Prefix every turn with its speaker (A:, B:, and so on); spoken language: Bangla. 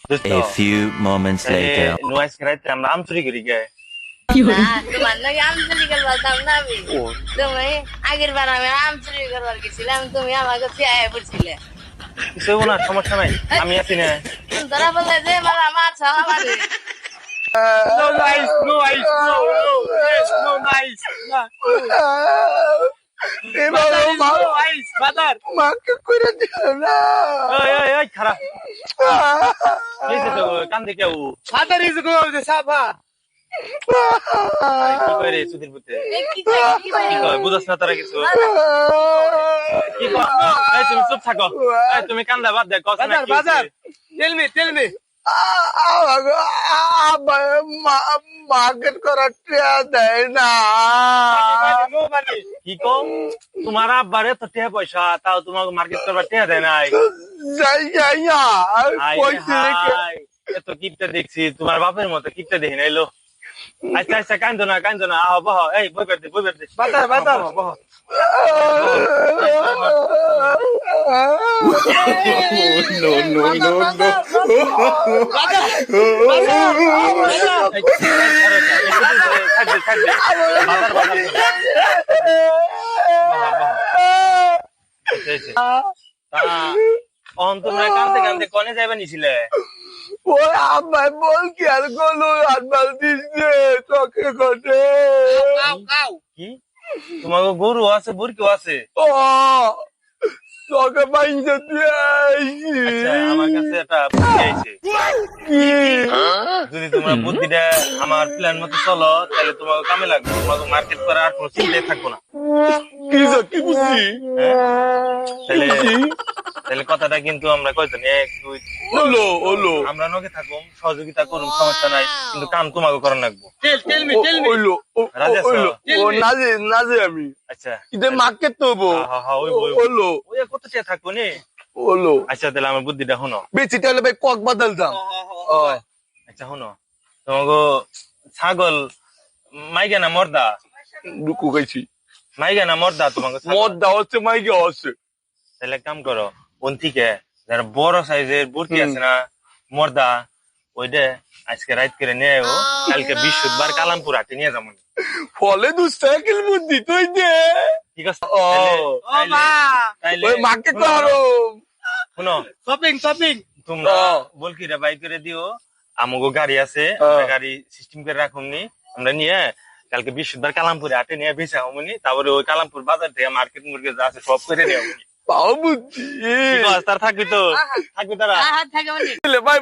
A: A few moments later.
B: নোয়াইস খেলাইতে আমরা আম চুরি করি গে
C: না তোমার নাকি আম চুরি করবার দাম না আমি তুমি আগের বার আমি আম চুরি করবার গেছিলাম তুমি আমার কাছে আয়া পড়ছিলে
B: কিছু হইবো না, সমস্যা নাই, আমি আছি না।
C: ধরা বললে যে মারা মারছ আমারে
B: No nice, no ice, no, no, yes, no nice. Badar is no ice, Badar.
D: মাকে করে দিল না
B: ওই খারাপ এই যে তো কান্দে কেউ
D: ফাদার ইজ গো দে সাফা
B: কি করে সুধীর পুতে
C: কি চাই কি
B: কি কয় বুঝছ না তারা কিছু কি কয় এই তুমি চুপ থাকো, এই তুমি কান্দা বাদ দে, কস না কি
D: বাজার টেল মি মার্কেট করার টিয়া দেয় না
B: কি কও তোমার আব্বারে তো টিয়া পয়সা তাও তোমাকে মার্কেট করবার টিয়া দেয় নাই।
D: যাই যাই
B: এত কিপটা দেখছি, তোমার বাপের মতো কিপটা দেখি নাইলো। আচ্ছা আচ্ছা কান্দো না, আহ বহ, এই বই বের দে
D: বাজার
B: বহ।
A: No, no, no, no.
B: তোমরা কান্দে কান্দে কনে যাইবা নিছিলে?
D: ওই আমার বল কি আর গলো আনবার দিছে চোখে ঘটে
B: কি তোমাকে গরু আছে বুরকিও আছে?
D: ও চোখে বাইন্দে দিয়ে
B: আচ্ছা, আমার কাছে একটা বুদ্ধি আইছে। যদি তোমরা বুদ্ধিটা আমার প্ল্যান মতো চলো তাহলে তোমাকে কামে লাগবে, তোমাকে মার্কেট করার আর কোনো চিন্তাই থাকবো না।
D: কি বুঝছি
B: তাহলে কথাটা কিন্তু আমরা কয়জন, 1 2
D: ওলো
B: আমরা নগে থাকুম, সহযোগিতা করুন, সমস্যা নাই, কিন্তু কাম তোমাকে করার লাগবো।
D: ওইলো
B: রাজা
D: ওইলো ও নাজে আমি
B: আচ্ছা
D: ইদে মার্কেট তো হবো ওলো
B: ওই কত টাকা থাকবো নি?
D: ওলো
B: আচ্ছা তাহলে আমার বুদ্ধিটা শোনো।
D: বেশি তাহলে ভাই কক বাদল দাম
B: আচ্ছা শোনো, তোমাকে ছাগল মাইগে না মর্দা?
D: লুকু গাইছি
B: মাইগে না মর্দা তোমাকে ছাগল?
D: মদ দাও হচ্ছে মাইকে হচ্ছে
B: তাহলে এক কাম করো, ওন থেকে যারা বড় সাইজের বুরকি আছে না মর্দা, ওইটা আজকে রাত করে নিয়ে আয়ো, কালকে বৃহস্পতিবার কালামপুর হাটে নিয়ে যাবো।
D: ফলে দু সাইকেল বুদ্ধি তুই দে
B: ঠিক আছে?
D: ও
B: তাইলে
D: ওই মাকে করো
B: শুনো,
D: শপিং
B: তোমরা বলকিরা বাই করে দিও, আমাগো গাড়ি আছে, আমরা গাড়ি সিস্টেম করে রাখুমনি, আমরা নিয়ে কালকে বৃহস্পতিবার কালামপুরে হাটে নিয়ে বেচা হমনি, তারপরে ওই কালামপুর বাজার থেকে মার্কেট মুরগি যা আছে সব করে নিয়ে
D: পাও বুদ্ধি
B: তার থাকবি তো, থাকবি তারা
C: হাত থাকে মানে
D: ভাই